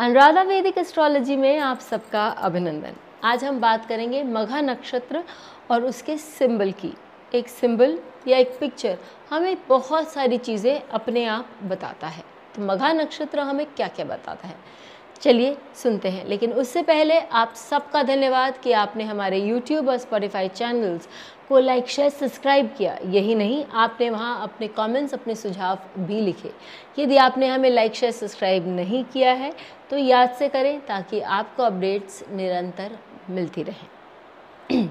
अनुराधा वैदिक एस्ट्रोलॉजी में आप सबका अभिनंदन। आज हम बात करेंगे मघा नक्षत्र और उसके सिंबल की। एक सिंबल या एक पिक्चर हमें बहुत सारी चीज़ें अपने आप बताता है। तो मघा नक्षत्र हमें क्या क्या बताता है, चलिए सुनते हैं। लेकिन उससे पहले आप सबका धन्यवाद कि आपने हमारे YouTube और Spotify चैनल्स को लाइक शेयर सब्सक्राइब किया। यही नहीं, आपने वहाँ अपने कमेंट्स, अपने सुझाव भी लिखे। यदि आपने हमें लाइक शेयर सब्सक्राइब नहीं किया है तो याद से करें ताकि आपको अपडेट्स निरंतर मिलती रहें।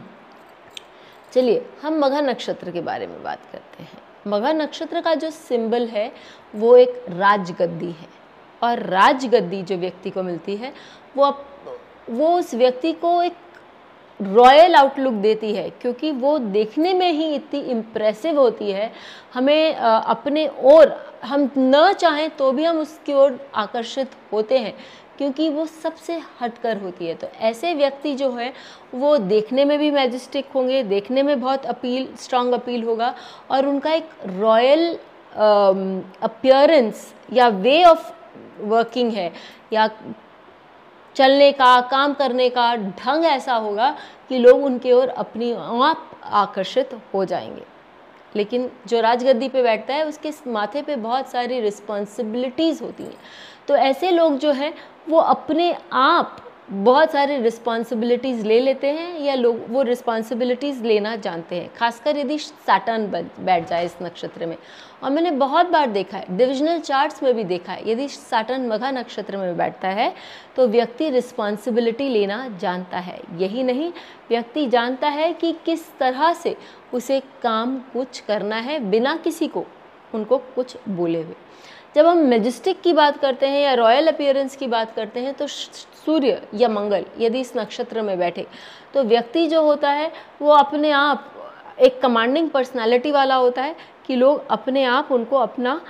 चलिए हम मघा नक्षत्र के बारे में बात करते हैं। मघा नक्षत्र का जो सिंबल है वो एक राजगद्दी है, और राजगद्दी जो व्यक्ति को मिलती है वो उस व्यक्ति को एक रॉयल आउटलुक देती है, क्योंकि वो देखने में ही इतनी इम्प्रेसिव होती है। हमें अपने ओर हम न चाहें तो भी हम उसकी ओर आकर्षित होते हैं, क्योंकि वो सबसे हटकर होती है। तो ऐसे व्यक्ति जो है वो देखने में भी मैजेस्टिक होंगे, देखने में बहुत स्ट्रॉन्ग अपील होगा, और उनका एक रॉयल अपीयरेंस या वे ऑफ वर्किंग है या चलने का, काम करने का ढंग ऐसा होगा कि लोग उनके ओर अपनी आप आकर्षित हो जाएंगे। लेकिन जो राजगद्दी पे बैठता है उसके माथे पे बहुत सारी रिस्पॉन्सिबिलिटीज़ होती हैं। तो ऐसे लोग जो हैं वो अपने आप बहुत सारी रिस्पॉन्सिबिलिटीज़ ले लेते हैं, या लोग वो रिस्पॉन्सिबिलिटीज़ लेना जानते हैं, खासकर यदि सैटर्न बैठ जाए इस नक्षत्र में। और मैंने बहुत बार देखा है, डिविजनल चार्ट्स में भी देखा है, यदि सैटर्न मघा नक्षत्र में बैठता है तो व्यक्ति रिस्पॉन्सिबिलिटी लेना जानता है। यही नहीं, व्यक्ति जानता है कि किस तरह से उसे काम कुछ करना है बिना किसी को उनको कुछ बोले हुए। जब हम मैजेस्टिक की बात करते हैं या रॉयल अपीयरेंस की बात करते हैं तो सूर्य या मंगल यदि इस नक्षत्र में बैठे तो व्यक्ति जो होता है वो अपने आप एक कमांडिंग पर्सनालिटी वाला होता है, कि लोग अपने आप उनको अपना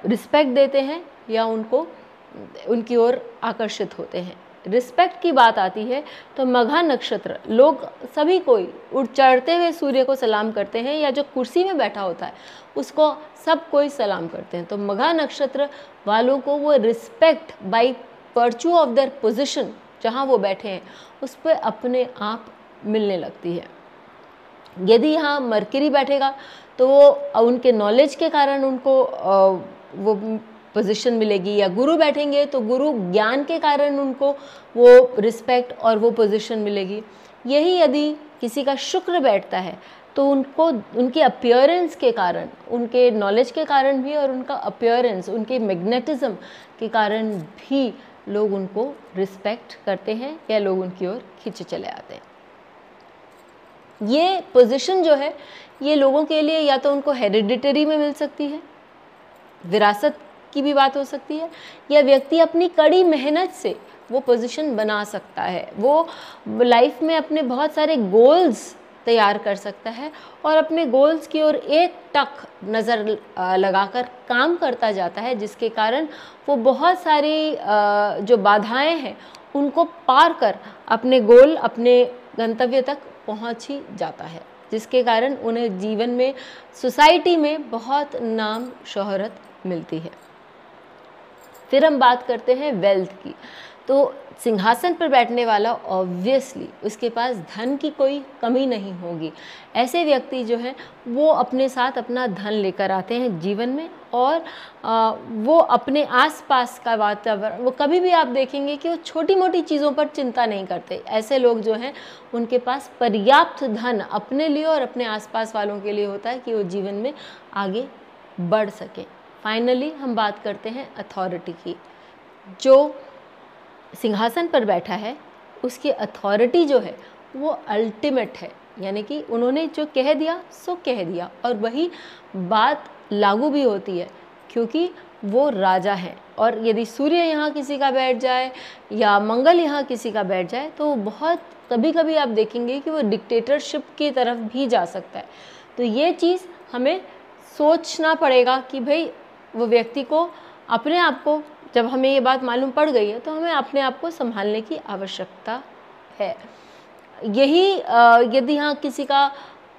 रिस्पेक्ट देते हैं या उनकी ओर आकर्षित होते हैं। रिस्पेक्ट की बात आती है तो मघा नक्षत्र लोग सभी कोई चढ़ते हुए सूर्य को सलाम करते हैं, या जो कुर्सी में बैठा होता है उसको सब कोई सलाम करते हैं। तो मघा नक्षत्र वालों को वो respect by virtue of their position जहाँ वो बैठे हैं उस पर अपने आप मिलने लगती है। यदि यहाँ मरकरी बैठेगा तो वो उनके नॉलेज के कारण उनको वो पोजीशन मिलेगी, या गुरु बैठेंगे तो गुरु ज्ञान के कारण उनको वो रिस्पेक्ट और वो पोजीशन मिलेगी। यही यदि किसी का शुक्र बैठता है तो उनको उनके अपीयरेंस के कारण, उनके नॉलेज के कारण भी, और उनका अपीयरेंस, उनके मैग्नेटिज्म के कारण भी लोग उनको रिस्पेक्ट करते हैं या लोग उनकी ओर खींचे चले आते हैं। ये पोजीशन जो है ये लोगों के लिए या तो उनको हेरिडिटरी में मिल सकती है, विरासत की भी बात हो सकती है, या व्यक्ति अपनी कड़ी मेहनत से वो पोजीशन बना सकता है। वो लाइफ में अपने बहुत सारे गोल्स तैयार कर सकता है और अपने गोल्स की ओर एक टक नज़र लगाकर काम करता जाता है, जिसके कारण वो बहुत सारी जो बाधाएं हैं उनको पार कर अपने गोल, अपने गंतव्य तक पहुंच ही जाता है, जिसके कारण उन्हें जीवन में, सोसाइटी में बहुत नाम शोहरत मिलती है। फिर हम बात करते हैं वेल्थ की। तो सिंहासन पर बैठने वाला ऑब्वियसली उसके पास धन की कोई कमी नहीं होगी। ऐसे व्यक्ति जो हैं वो अपने साथ अपना धन लेकर आते हैं जीवन में, और वो अपने आसपास का वातावरण, वो कभी भी आप देखेंगे कि वो छोटी मोटी चीज़ों पर चिंता नहीं करते। ऐसे लोग जो हैं उनके पास पर्याप्त धन अपने लिए और अपने आसपास वालों के लिए होता है कि वो जीवन में आगे बढ़ सकें। फाइनली हम बात करते हैं अथॉरिटी की। जो सिंहासन पर बैठा है उसकी अथॉरिटी जो है वो अल्टीमेट है, यानी कि उन्होंने जो कह दिया सो कह दिया, और वही बात लागू भी होती है, क्योंकि वो राजा हैं। और यदि सूर्य यहाँ किसी का बैठ जाए या मंगल यहाँ किसी का बैठ जाए तो बहुत कभी कभी आप देखेंगे कि वो डिक्टेटरशिप की तरफ भी जा सकता है। तो ये चीज़ हमें सोचना पड़ेगा कि भाई वो व्यक्ति को अपने आप को, जब हमें ये बात मालूम पड़ गई है तो हमें अपने आप को संभालने की आवश्यकता है। यही यदि यहाँ किसी का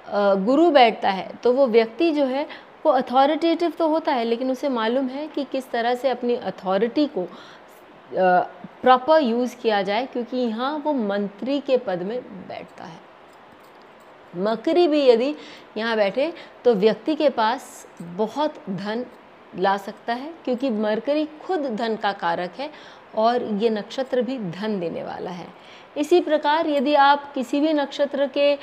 गुरु बैठता है तो वो व्यक्ति जो है वो अथॉरिटेटिव तो होता है, लेकिन उसे मालूम है कि किस तरह से अपनी अथॉरिटी को प्रॉपर यूज़ किया जाए, क्योंकि यहाँ वो मंत्री के पद में बैठता है। मकरी भी यदि यहाँ बैठे तो व्यक्ति के पास बहुत धन ला सकता है, क्योंकि मरकरी खुद धन का कारक है और ये नक्षत्र भी धन देने वाला है। इसी प्रकार यदि आप किसी भी नक्षत्र के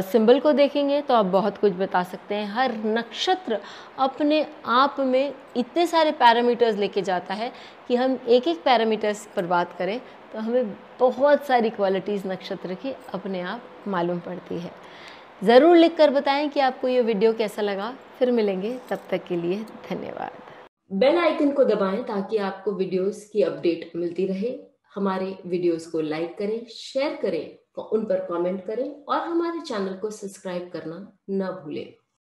सिंबल को देखेंगे तो आप बहुत कुछ बता सकते हैं। हर नक्षत्र अपने आप में इतने सारे पैरामीटर्स लेके जाता है कि हम एक एक पैरामीटर्स पर बात करें तो हमें बहुत सारी क्वालिटीज़ नक्षत्र की अपने आप मालूम पड़ती है। ज़रूर लिखकर बताएं कि आपको ये वीडियो कैसा लगा। फिर मिलेंगे, तब तक के लिए धन्यवाद। बेल आइकन को दबाएं ताकि आपको वीडियोस की अपडेट मिलती रहे। हमारे वीडियोस को लाइक करें, शेयर करें, उन पर कमेंट करें और हमारे चैनल को सब्सक्राइब करना न भूलें।